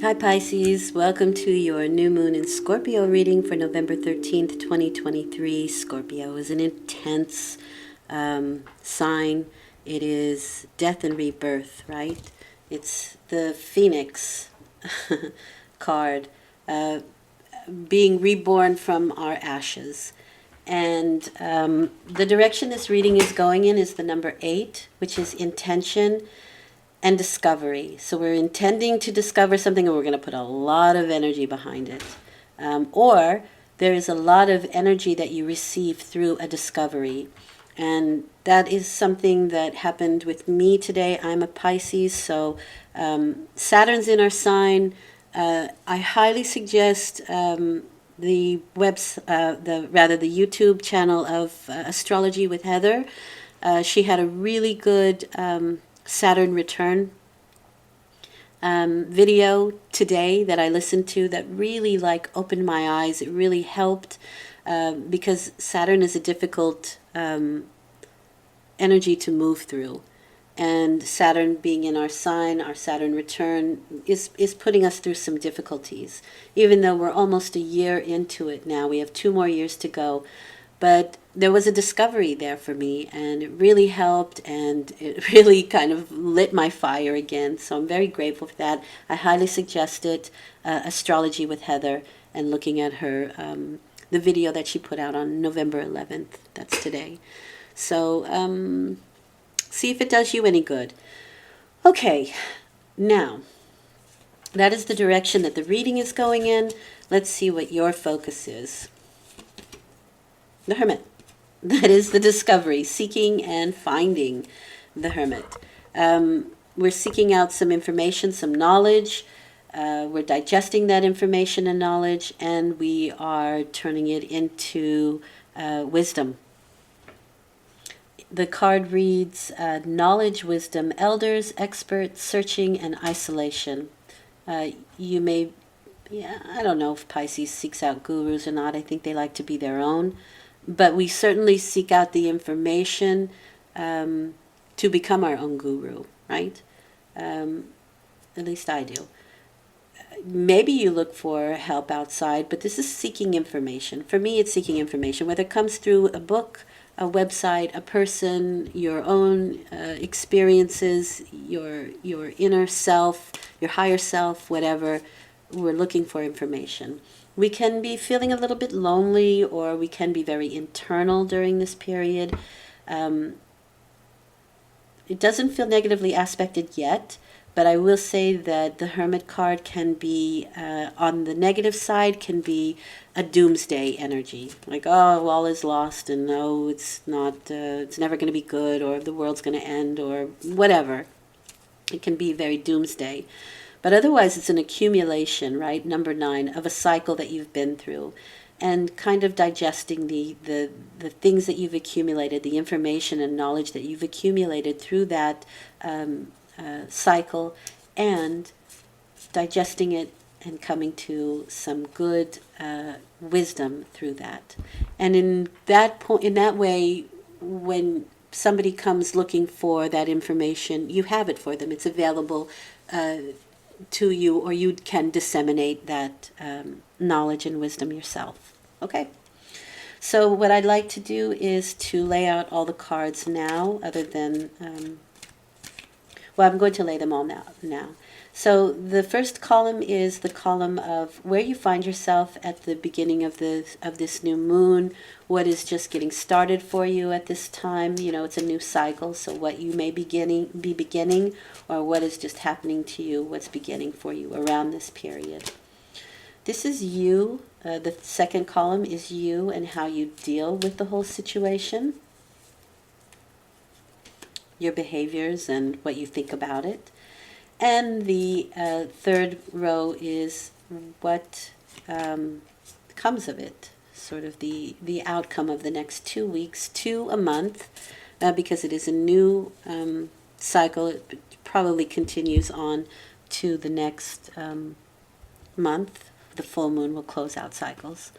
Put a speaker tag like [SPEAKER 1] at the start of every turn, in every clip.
[SPEAKER 1] Hi Pisces, welcome to your new moon in Scorpio reading for November 13th, 2023. Scorpio is an intense sign. It is death and rebirth, right? It's the Phoenix card, being reborn from our ashes. And the direction this reading is going in is the number 8, which is intention and discovery. So we're intending to discover something and we're going to put a lot of energy behind it. Or there is a lot of energy that you receive through a discovery. And that is something that happened with me today. I'm a Pisces, so Saturn's in our sign. I highly suggest the the YouTube channel of Astrology with Heather. She had a really good Saturn return video today that I listened to that really opened my eyes. It really helped because Saturn is a difficult energy to move through. And Saturn being in our sign, our Saturn return is putting us through some difficulties. Even though we're almost a year into it now, we have 2 more years to go. But there was a discovery there for me, and it really helped, and it really kind of lit my fire again. So I'm very grateful for that. I highly suggest it, Astrology with Heather, and looking at her, the video that she put out on November 11th. That's today. So see if it does you any good. Okay, now, that is the direction that the reading is going in. Let's see what your focus is. The Hermit. That is the discovery, seeking and finding the Hermit. We're seeking out some information, some knowledge. We're digesting that information and knowledge, and we are turning it into wisdom. The card reads, knowledge, wisdom, elders, experts, searching, and isolation. You may, I don't know if Pisces seeks out gurus or not. I think they like to be their own. But we certainly seek out the information to become our own guru, right? At least I do. Maybe you look for help outside, but this is seeking information. For me, it's seeking information, whether it comes through a book, a website, a person, your own experiences, your inner self, your higher self, whatever. We're looking for information. We can be feeling a little bit lonely, or we can be very internal during this period. It doesn't feel negatively aspected yet, but I will say that the Hermit card can be, on the negative side, can be a doomsday energy. Like, oh, all is lost, and no, it's not, it's never going to be good, or the world's going to end, or whatever. It can be very doomsday. But otherwise, it's an accumulation, right, number 9, of a cycle that you've been through, and kind of digesting the things that you've accumulated, the information and knowledge that you've accumulated through that cycle, and digesting it and coming to some good wisdom through that. And in that way, when somebody comes looking for that information, you have it for them. It's available to you, or you can disseminate that knowledge and wisdom yourself. Okay? So what I'd like to do is to lay out all the cards now, other than, I'm going to lay them all now. So the first column is the column of where you find yourself at the beginning of this new moon, what is just getting started for you at this time. It's a new cycle, so what you may be beginning, or what is just happening to you, what's beginning for you around this period. This is you. The second column is you and how you deal with the whole situation, your behaviors and what you think about it. And the third row is what comes of it, sort of the outcome of the next 2 weeks to a month, because it is a new cycle. It probably continues on to the next month. The full moon will close out cycles.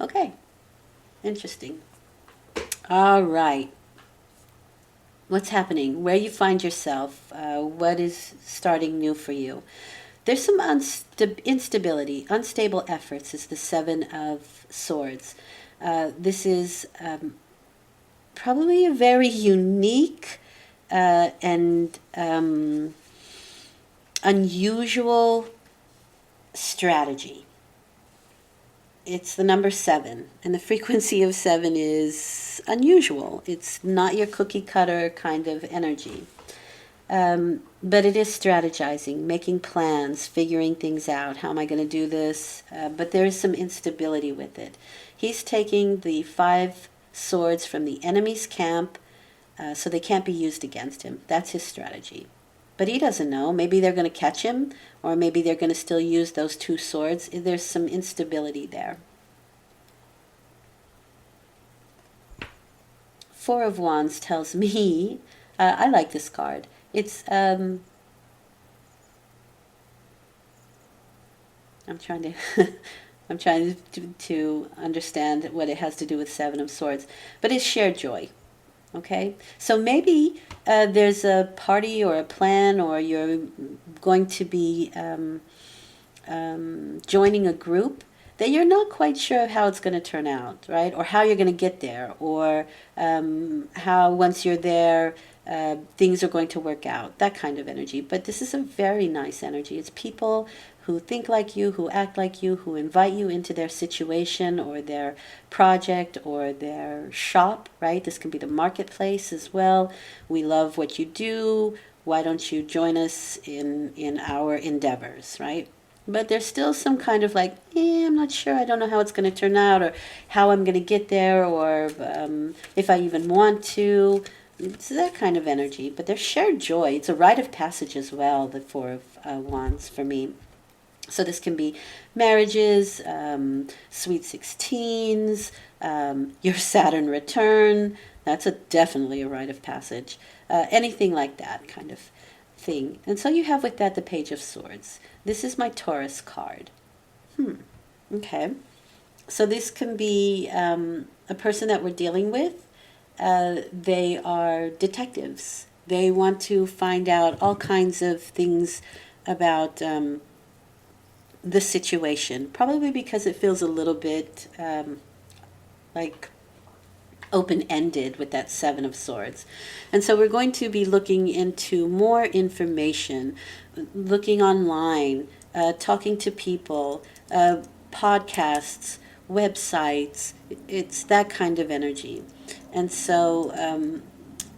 [SPEAKER 1] Okay, interesting. All right. What's happening? Where you find yourself? What is starting new for you? There's some instability. Unstable efforts is the Seven of Swords. This is probably a very unique and unusual strategy. It's the number 7, and the frequency of 7 is unusual. It's not your cookie cutter kind of energy. But it is strategizing, making plans, figuring things out. How am I going to do this? But there is some instability with it. He's taking the 5 swords from the enemy's camp, so they can't be used against him. That's his strategy. But he doesn't know. Maybe they're going to catch him, or maybe they're going to still use those 2 swords. There's some instability there. 4 of Wands tells me, I like this card. It's, I'm trying to, I'm trying to understand what it has to do with 7 of Swords, but it's shared joy. Okay, so maybe there's a party or a plan, or you're going to be joining a group that you're not quite sure how it's going to turn out, right? Or how you're going to get there, or how once you're there, things are going to work out, that kind of energy. But this is a very nice energy. It's people who think like you, who act like you, who invite you into their situation or their project or their shop, right? This can be the marketplace as well. We love what you do. Why don't you join us in our endeavors, right? But there's still some kind of like, I'm not sure. I don't know how it's going to turn out, or how I'm going to get there, or if I even want to. It's that kind of energy. But there's shared joy. It's a rite of passage as well, the 4 of Wands for me. So this can be marriages, sweet 16s, your Saturn return. That's definitely a rite of passage. Anything like that kind of thing. And so you have with that the Page of Swords. This is my Taurus card. Okay. So this can be a person that we're dealing with. They are detectives. They want to find out all kinds of things about the situation, probably because it feels a little bit like open-ended with that 7 of Swords. And so we're going to be looking into more information, looking online, talking to people, podcasts, websites. It's that kind of energy. And so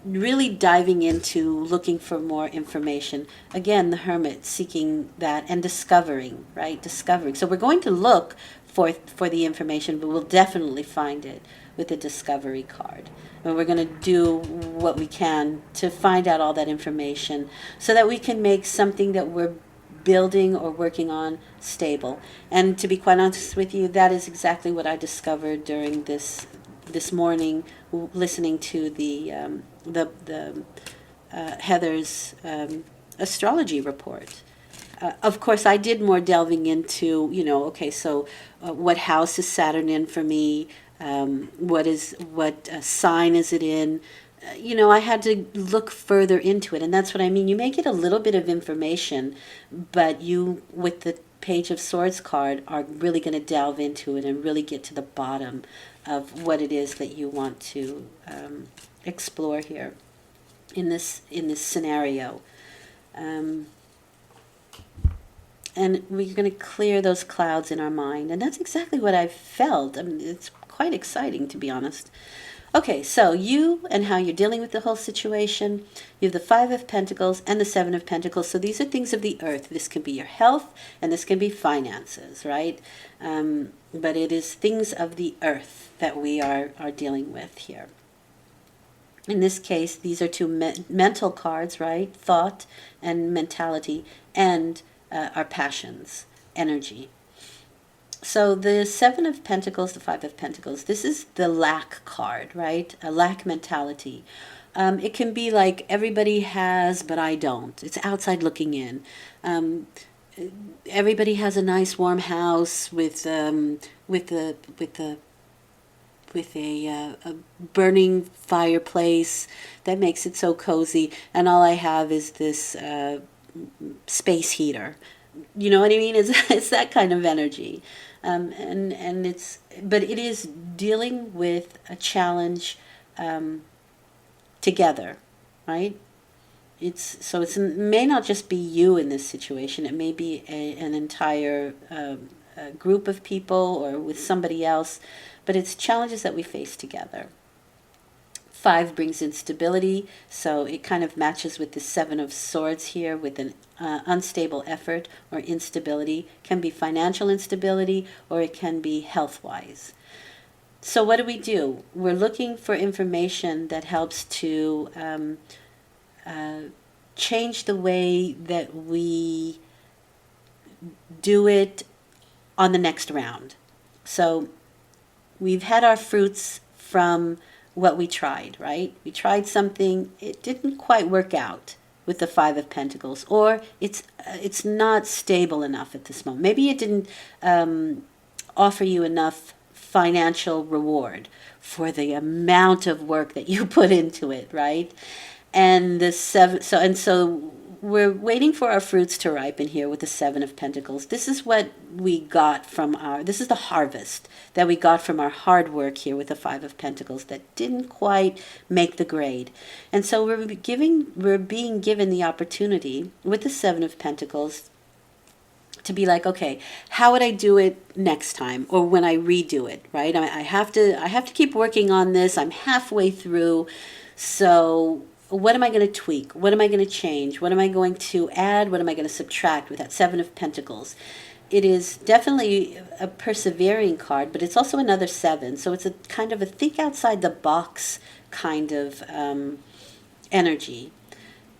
[SPEAKER 1] really diving into looking for more information. Again, the Hermit, seeking that and discovering, right? Discovering. So we're going to look for the information, but we'll definitely find it with the Discovery card. And we're going to do what we can to find out all that information so that we can make something that we're building or working on stable. And to be quite honest with you, that is exactly what I discovered during this morning, listening to the Heather's astrology report. Of course, I did more delving into, okay, so what house is Saturn in for me? What sign is it in? I had to look further into it, and that's what I mean. You may get a little bit of information, but you, with the Page of Swords card, are really going to delve into it and really get to the bottom of what it is that you want to explore here in this scenario. And we're going to clear those clouds in our mind, and that's exactly what I felt. I mean, it's quite exciting, to be honest. Okay, so you and how you're dealing with the whole situation. You have the 5 of Pentacles and the 7 of Pentacles. So these are things of the earth. This can be your health, and this can be finances, right? But it is things of the earth that we are dealing with here. In this case, these are 2 mental cards, right? Thought and mentality, and our passions, energy. So the 7 of Pentacles, the 5 of Pentacles, this is the lack card, right? A lack mentality. It can be like everybody has, but I don't. It's outside looking in. Everybody has a nice warm house with a burning fireplace that makes it so cozy, and all I have is this space heater. You know what I mean? It's that kind of energy. And but it is dealing with a challenge together, right? It may not just be you in this situation. It may be an entire group of people or with somebody else, but it's challenges that we face together. 5 brings instability, so it kind of matches with the 7 of Swords here with an unstable effort or instability. Can be financial instability or it can be health-wise. So what do? We're looking for information that helps to change the way that we do it on the next round. So we've had our fruits from what we tried, right? We tried something, it didn't quite work out with the 5 of Pentacles, or it's not stable enough at this moment. Maybe it didn't offer you enough financial reward for the amount of work that you put into it, right? And the 7, so we're waiting for our fruits to ripen here with the 7 of Pentacles. This is what we got from this is the harvest that we got from our hard work here with the 5 of Pentacles that didn't quite make the grade. And so we're being given the opportunity with the 7 of Pentacles to be like, okay, how would I do it next time or when I redo it, right? I have to keep working on this. I'm halfway through. So what am I going to tweak? What am I going to change? What am I going to add? What am I going to subtract with that 7 of Pentacles? It is definitely a persevering card, but it's also another 7. So it's a kind of a think outside the box kind of energy.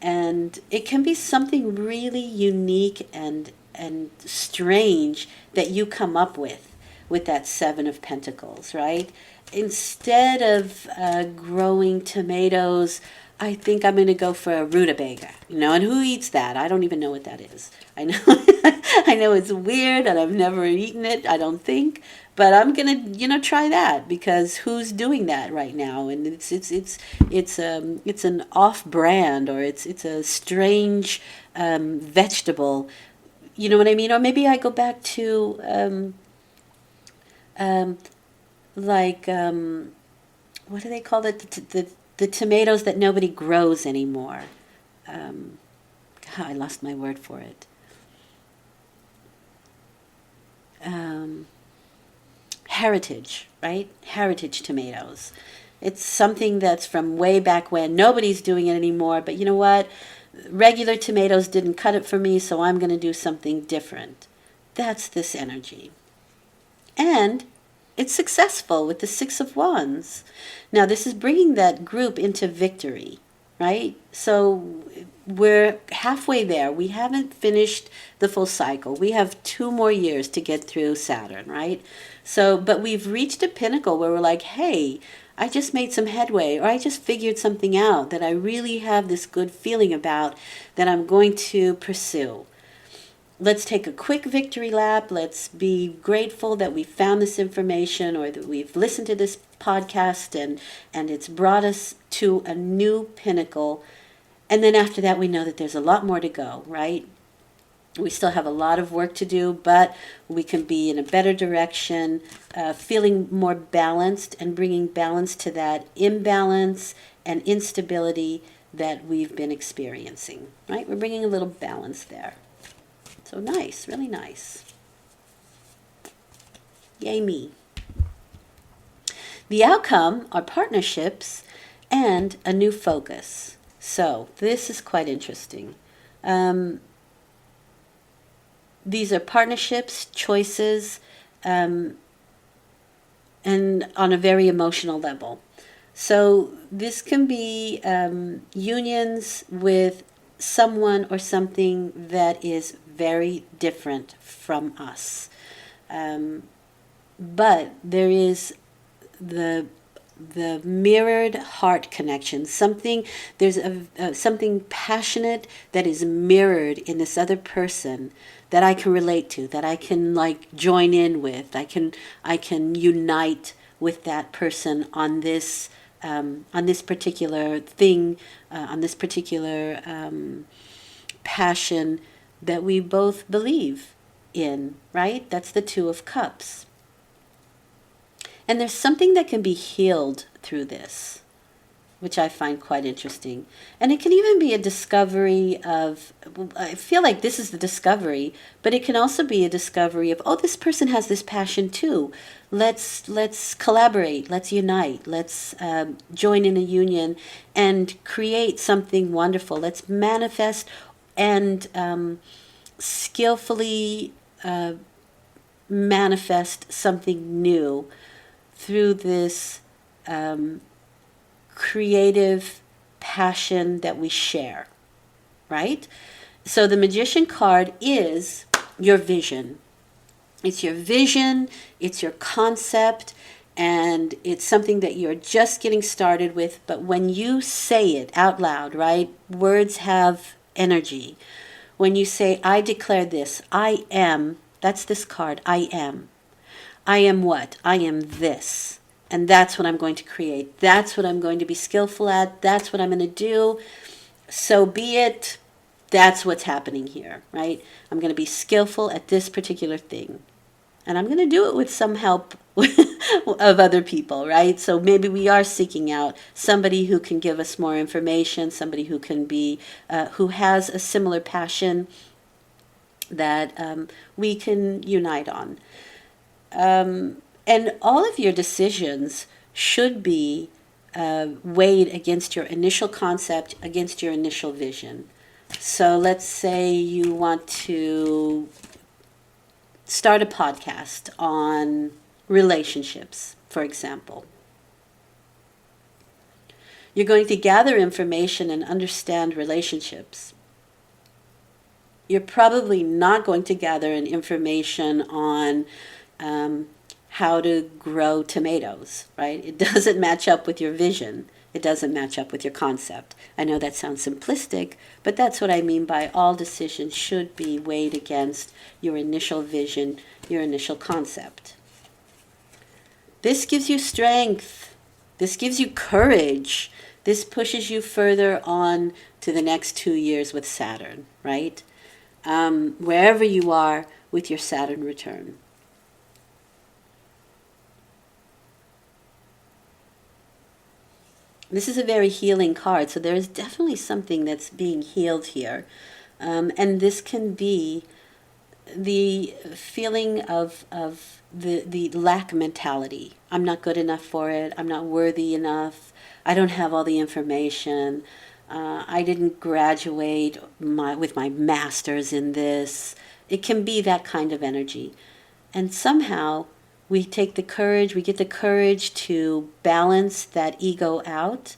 [SPEAKER 1] And it can be something really unique and strange that you come up with that 7 of Pentacles, right? Instead of growing tomatoes, I think I'm going to go for a rutabaga, and who eats that? I don't even know what that is. I know, I know it's weird and I've never eaten it, I don't think, but I'm going to, try that because who's doing that right now? And it's an off-brand or it's a strange vegetable, you know what I mean? Or maybe I go back to what do they call it? The tomatoes that nobody grows anymore. I lost my word for it. Heritage, right? Heritage tomatoes. It's something that's from way back when. Nobody's doing it anymore, but you know what? Regular tomatoes didn't cut it for me, so I'm going to do something different. That's this energy. And it's successful with the 6 of Wands. Now, this is bringing that group into victory, right? So we're halfway there. We haven't finished the full cycle. We have 2 more years to get through Saturn, right? So, but we've reached a pinnacle where we're like, hey, I just made some headway, or I just figured something out that I really have this good feeling about that I'm going to pursue. Let's take a quick victory lap. Let's be grateful that we found this information or that we've listened to this podcast and it's brought us to a new pinnacle. And then after that, we know that there's a lot more to go, right? We still have a lot of work to do, but we can be in a better direction, feeling more balanced and bringing balance to that imbalance and instability that we've been experiencing, right? We're bringing a little balance there. So nice, really nice. Yay me. The outcome are partnerships and a new focus. So this is quite interesting. These are partnerships, choices, and on a very emotional level. So this can be unions with someone or something that is very different from us. But there is the mirrored heart connection. There's something passionate that is mirrored in this other person that I can relate to, that I can join in with. I can unite with that person on this particular thing, on this particular passion that we both believe in, right? That's the Two of Cups. And there's something that can be healed through this, which I find quite interesting. And it can even be a discovery of, I feel like this is the discovery, but it can also be a discovery of, oh, this person has this passion too. Let's collaborate, let's unite, let's join in a union and create something wonderful. Let's manifest and skillfully manifest something new through this creative passion that we share, right? So the Magician card is your vision. It's your vision, it's your concept, and it's something that you're just getting started with. But when you say it out loud, right? Words have energy. When you say, I declare this, I am, that's this card, I am. I am what? I am this. And that's what I'm going to create. That's what I'm going to be skillful at. That's what I'm going to do. So be it. That's what's happening here, right? I'm going to be skillful at this particular thing. And I'm going to do it with some help of other people, right? So maybe we are seeking out somebody who can give us more information, somebody who can be, who has a similar passion that we can unite on. And all of your decisions should be weighed against your initial concept, against your initial vision. So let's say you want to start a podcast on relationships, for example. You're going to gather information and understand relationships. You're probably not going to gather an information on how to grow tomatoes, right? It doesn't match up with your vision. It doesn't match up with your concept. I know that sounds simplistic, but that's what I mean by all decisions should be weighed against your initial vision, your initial concept. This gives you strength. This gives you courage. This pushes you further on to the next 2 years with Saturn, right? Wherever you are with your Saturn return. This is a very healing card, so there is definitely something that's being healed here. And this can be the feeling of the lack mentality. I'm not good enough for it. I'm not worthy enough. I don't have all the information. I didn't graduate with my master's in this. It can be that kind of energy. And somehow we get the courage to balance that ego out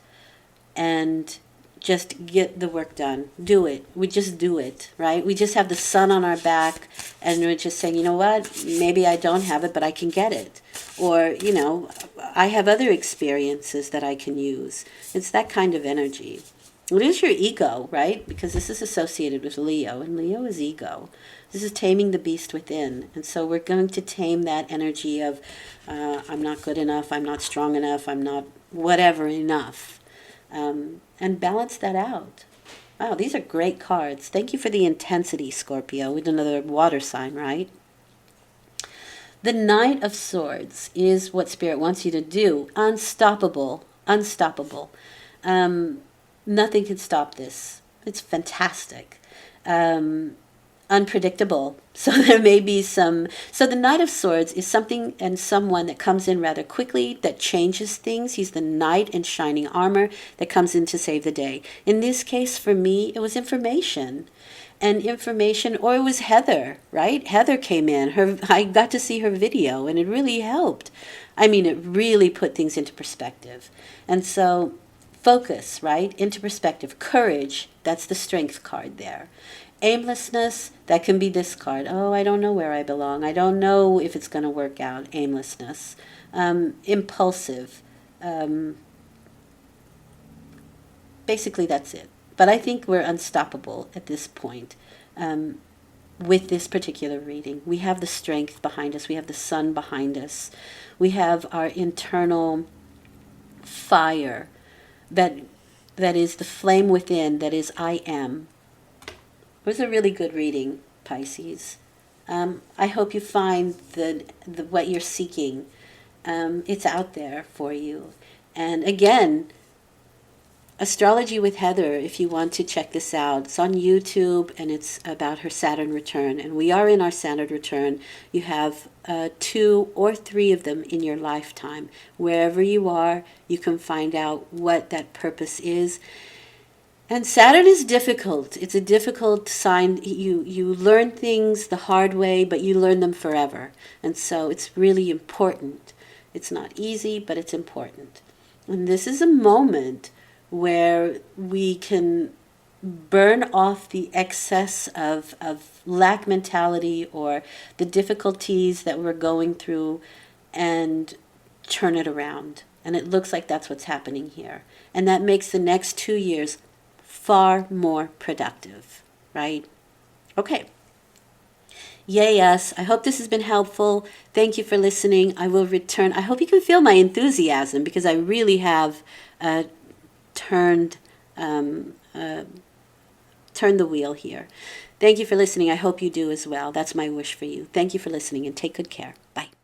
[SPEAKER 1] and just get the work done. Do it. We just do it, right? We just have the sun on our back and we're just saying, you know what, maybe I don't have it, but I can get it. Or, you know, I have other experiences that I can use. It's that kind of energy. It is your ego, right? Because this is associated with Leo, and Leo is ego. This is taming the beast within. And so we're going to tame that energy of I'm not good enough, I'm not strong enough, I'm not whatever enough. And balance that out. Wow, these are great cards. Thank you for the intensity, Scorpio, with another water sign, right? The Knight of Swords is what Spirit wants you to do. Unstoppable. Unstoppable. Nothing can stop this. It's fantastic. Unpredictable. So there may be some... So the Knight of Swords is something and someone that comes in rather quickly, that changes things. He's the knight in shining armor that comes in to save the day. In this case, for me, it was information. And information, or it was Heather, right? Heather came in. I got to see her video, and it really helped. I mean, it really put things into perspective. And so... focus, right? Into perspective. Courage, that's the strength card there. Aimlessness, that can be this card. Oh, I don't know where I belong. I don't know if it's going to work out. Aimlessness. Impulsive. Basically, that's it. But I think we're unstoppable at this point with this particular reading. We have the strength behind us. We have the sun behind us. We have our internal fire that is the flame within, that is I am. It was a really good reading, Pisces. I hope you find the what you're seeking. It's out there for you. And again, Astrology with Heather, if you want to check this out, it's on YouTube and it's about her Saturn return. And we are in our Saturn return. You have 2 or 3 of them in your lifetime. Wherever you are, you can find out what that purpose is. And Saturn is difficult. It's a difficult sign. You learn things the hard way, but you learn them forever. And so it's really important. It's not easy, but it's important. And this is a moment where we can burn off the excess of lack mentality or the difficulties that we're going through and turn it around. And it looks like that's what's happening here. And that makes the next 2 years far more productive, right? Okay. Yay, us. I hope this has been helpful. Thank you for listening. I will return. I hope you can feel my enthusiasm because I really have turned the wheel here. Thank you for listening. I hope you do as well. That's my wish for you. Thank you for listening and take good care. Bye.